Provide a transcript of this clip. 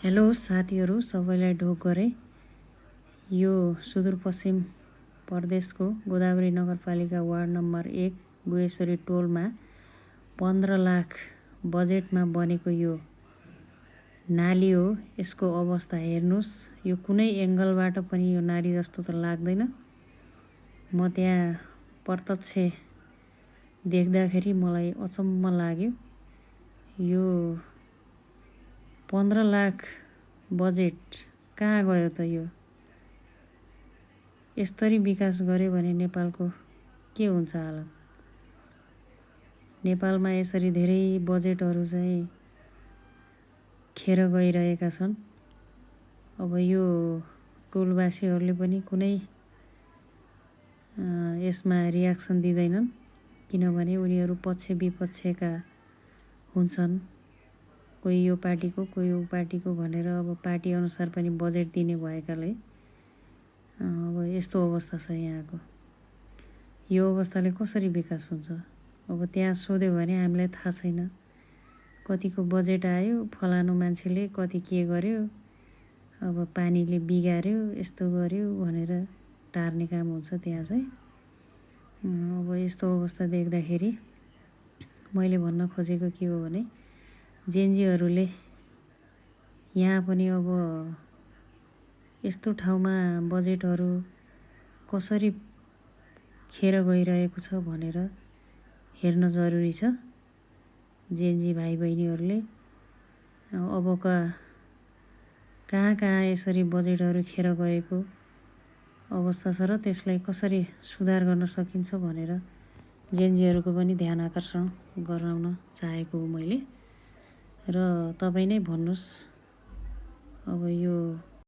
Hello साथीहरू, सबैलाई ढोक गरे। यो सुदूरपश्चिम प्रदेशको गोदावरी नगरपालिका वार्ड नम्बर 1 गुहेश्वरी टोलमा 15 लाख बजेटमा बनेको यो नाली हो। यसको अवस्था हेर्नुस्। यो कुनै एङ्गलबाट पनि यो नाली जस्तो त लाग्दैन। म त्यहाँ प्रत्यक्ष देख्दाखेरि मलाई अचम्म लाग्यो। यो 15 लाख बजेट कहाँ गयो त? यो यसरी विकास गर्यो भने नेपालको के हुन्छ हालत? नेपालमा यसरी धेरै बजेटहरू चाहिँ खेर गइरहेका छन्। अब यो टोलवासीहरूले पनि कुनै यसमा रियाक्सन दिँदैनन्, किनभने उनीहरू पक्ष विपक्षका हुन्छन्। कोही यो पार्टीको, कोही ऊ पार्टीको भनेर अब पार्टी अनुसार पनि बजेट दिने भएकाले अब यस्तो अवस्था छ यहाँको। यो अवस्थाले कसरी विकास हुन्छ? अब त्यहाँ सोध्यो भने हामीलाई थाहा छैन कतिको बजेट आयो, फलानु मान्छेले कति के गर्यो, अब पानीले बिगार्यो, यस्तो गर्यो भनेर टार्ने काम हुन्छ त्यहाँ चाहिँ। अब यस्तो अवस्था देख्दाखेरि मैले भन्न खोजेको के हो भने, जेएनजीहरूले यहाँ पनि अब यस्तो ठाउँमा बजेटहरू कसरी खेर गइरहेको छ भनेर हेर्न जरुरी छ। जेएनजी भाइ बहिनीहरूले अबका कहाँ कहाँ यसरी बजेटहरू खेर गएको अवस्था छ र त्यसलाई कसरी सुधार गर्न सकिन्छ भनेर जेएनजीहरूको पनि ध्यान आकर्षण गराउन चाहेको हो मैले। र तपाईँ नै भन्नुहोस्।